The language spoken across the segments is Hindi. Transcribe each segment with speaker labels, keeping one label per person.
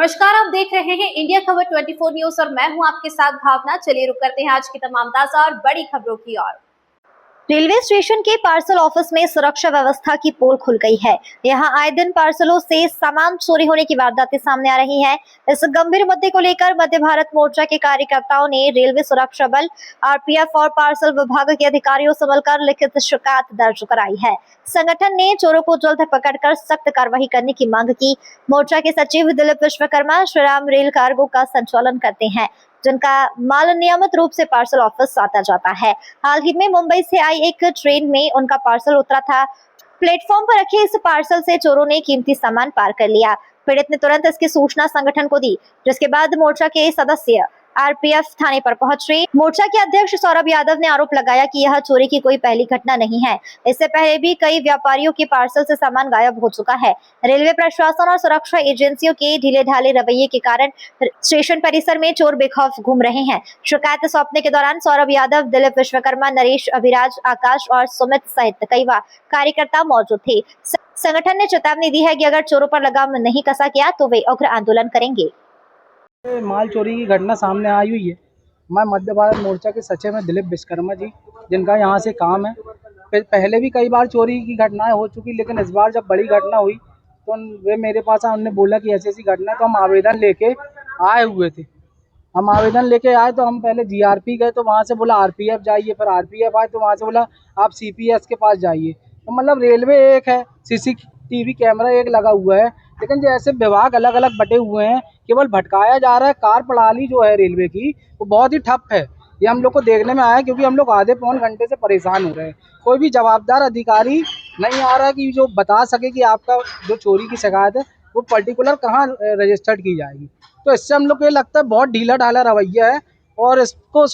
Speaker 1: नमस्कार, आप देख रहे हैं इंडिया खबर 24 न्यूज और मैं हूं आपके साथ भावना। चलिए रुक करते हैं आज की तमाम ताजा और बड़ी खबरों की ओर। रेलवे स्टेशन के पार्सल ऑफिस में सुरक्षा व्यवस्था की पोल खुल गई है। यहां आए दिन पार्सलों से सामान चोरी होने की वारदातें सामने आ रही हैं। इस गंभीर मुद्दे को लेकर मध्य भारत मोर्चा के कार्यकर्ताओं ने रेलवे सुरक्षा बल, आरपीएफ और पार्सल विभाग के अधिकारियों से मिलकर लिखित शिकायत दर्ज कराई है। संगठन ने चोरों को जल्द पकड़कर सख्त कार्रवाई करने की मांग की। मोर्चा के सचिव दिलीप विश्वकर्मा श्रीराम रेल कार्गो का संचालन करते हैं, जिनका माल नियमित रूप से पार्सल ऑफिस आता जाता है। हाल ही में मुंबई से आई एक ट्रेन में उनका पार्सल उतरा था। प्लेटफॉर्म पर रखे इस पार्सल से चोरों ने कीमती सामान पार कर लिया। पीड़ित ने तुरंत इसकी सूचना संगठन को दी, जिसके बाद मोर्चा के सदस्य आरपीएफ थाने पर पहुंचे। मोर्चा के अध्यक्ष सौरभ यादव ने आरोप लगाया कि यह चोरी की कोई पहली घटना नहीं है। इससे पहले भी कई व्यापारियों के पार्सल से सामान गायब हो चुका है। रेलवे प्रशासन और सुरक्षा एजेंसियों के ढीले ढाले रवैये के कारण स्टेशन परिसर में चोर बेखौफ घूम रहे हैं। शिकायत सौंपने के दौरान सौरभ यादव, दिलीप विश्वकर्मा, नरेश, अभिराज, आकाश और सुमित सहित कई कार्यकर्ता मौजूद थे। संगठन ने चेतावनी दी है कि अगर चोरों पर लगाम नहीं कसा गया तो वे उग्र आंदोलन करेंगे।
Speaker 2: माल चोरी की घटना सामने आई हुई है। मैं मध्य भारत मोर्चा के सचिव हैं दिलीप विश्वकर्मा जी, जिनका यहाँ से काम है। पहले भी कई बार चोरी की घटनाएं हो चुकी, लेकिन इस बार जब बड़ी घटना हुई तो वे मेरे पास आए। उन्होंने बोला कि ऐसी ऐसी घटना है, तो हम आवेदन लेके आए हुए थे। हम आवेदन लेके आए तो हम पहले जीआरपी गए, तो वहाँ से बोला आरपीएफ जाइए, फिर आरपीएफ आए तो वहाँ से बोला आप सीपीएस के पास जाइए। तो मतलब रेलवे एक है, सीसीटीवी कैमरा एक लगा हुआ है, लेकिन जैसे विभाग अलग अलग बटे हुए हैं, केवल भटकाया जा रहा है। कार प्रणाली जो है रेलवे की वो बहुत ही ठप है। ये हम लोग को देखने में आया, क्योंकि हम लोग आधे पौन घंटे से परेशान हो रहे हैं। कोई भी जवाबदार अधिकारी नहीं आ रहा है कि जो बता सके कि आपका जो चोरी की शिकायत है वो पर्टिकुलर कहाँ रजिस्टर्ड की जाएगी। तो इससे हम लोग को ये लगता है बहुत ढीला ढाला रवैया है, और इस पर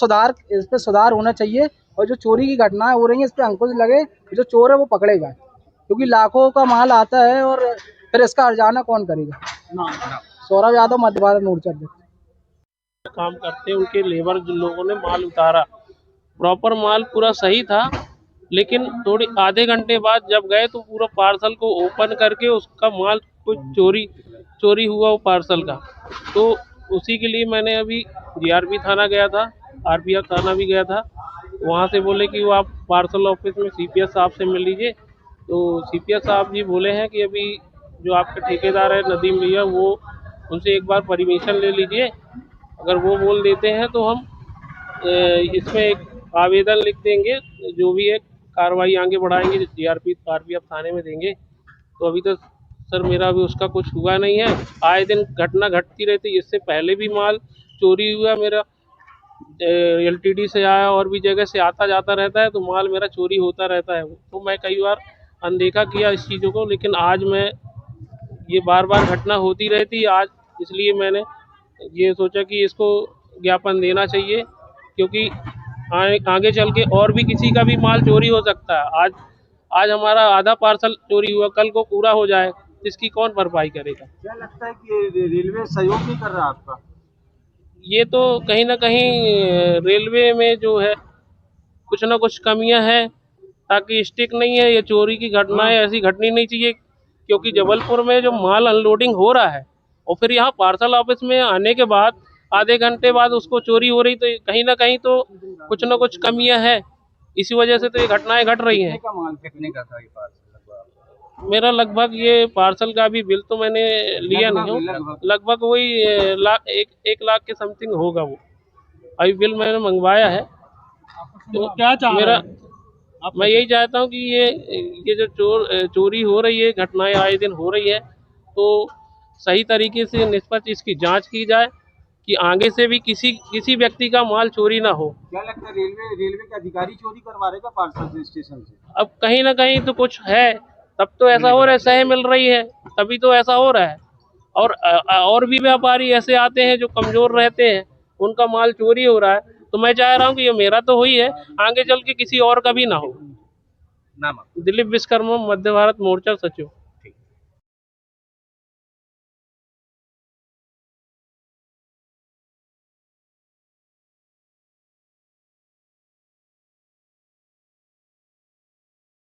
Speaker 2: सुधार होना चाहिए। और जो चोरी की घटनाएं हो रही हैं, इस पर अंकुश लगे, जो चोर है वो पकड़े जाए, क्योंकि लाखों का माल आता है और फिर इसका हर्जाना कौन करेगा। सौरभ यादव, मध्य भारत मोर्चा अध्यक्ष।
Speaker 3: काम करते उनके लेबर जो लोगों ने माल उतारा, प्रॉपर माल पूरा सही था, लेकिन थोड़ी आधे घंटे बाद जब गए तो पूरा पार्सल को ओपन करके उसका माल कुछ चोरी हुआ वो पार्सल का। तो उसी के लिए मैंने अभी जीआरपी थाना गया था, आरपीएफ थाना भी गया था। वहाँ से बोले कि वो आप पार्सल ऑफिस में सीपीएस साहब से मिल लीजिए। तो सीपीएस साहब जी बोले हैं कि अभी जो आपके ठेकेदार है नदीम भैया, वो उनसे एक बार परमिशन ले लीजिए। अगर वो बोल देते हैं तो हम इसमें एक आवेदन लिख देंगे, जो भी है कार्रवाई आगे बढ़ाएंगे, जीआरपी आरपीएफ थाने में देंगे। तो अभी तो सर मेरा भी उसका कुछ हुआ नहीं है। आए दिन घटना घटती रहती। इससे पहले भी माल चोरी हुआ मेरा, एलटीडी से आया और भी जगह से आता जाता रहता है, तो माल मेरा चोरी होता रहता है। तो मैं कई बार अनदेखा किया इस चीज़ों को, लेकिन आज मैं ये बार बार घटना होती रहती आज, इसलिए मैंने ये सोचा कि इसको ज्ञापन देना चाहिए, क्योंकि आगे चल के और भी किसी का भी माल चोरी हो सकता है। आज हमारा आधा पार्सल चोरी हुआ, कल को पूरा हो जाए, इसकी कौन भरपाई करेगा।
Speaker 4: क्या लगता है कि रेलवे सहयोग नहीं कर रहा आपका?
Speaker 3: ये तो कहीं ना कहीं रेलवे में जो है कुछ ना कुछ कमियां हैं, ताकि स्टिक नहीं है। ये चोरी की घटनाएं ऐसी घटनी नहीं चाहिए, क्योंकि जबलपुर में जो माल अनलोडिंग हो रहा है और फिर यहाँ पार्सल ऑफिस में आने के बाद आधे घंटे बाद उसको चोरी हो रही, तो कहीं ना कहीं तो कुछ ना कुछ कमियां हैं। इसी वजह से तो ये घटनाएं घट रही हैं।
Speaker 4: कितने का था ये पार्सल?
Speaker 3: मेरा लगभग ये पार्सल का भी बिल तो मैंने लिया नहीं हूँ, लगभग वही एक लाख के समथिंग होगा वो। अभी बिल मैंने मंगवाया है। तो
Speaker 2: क्या
Speaker 3: मेरा मैं यही चाहता हूँ कि ये जो चोरी हो रही है, घटनाएं आए दिन हो रही है, तो सही तरीके से निष्पक्ष इसकी जांच की जाए कि आगे से भी किसी व्यक्ति का माल चोरी ना हो।
Speaker 4: क्या लगता है रेलवे के अधिकारी चोरी करवा रहे थे पार्सल स्टेशन से?
Speaker 3: अब कहीं ना कहीं तो कुछ है, तब तो ऐसा हो रहा है, सह मिल रही है, तभी तो ऐसा हो रहा है। और भी व्यापारी ऐसे आते हैं जो कमजोर रहते हैं, उनका माल चोरी हो रहा है। तो मैं चाह रहा हूँ कि ये मेरा तो हुई है, आगे चल के किसी और का भी ना हो।
Speaker 4: नाम?
Speaker 3: दिलीप विश्वकर्मा, मध्य भारत मोर्चा सचिव।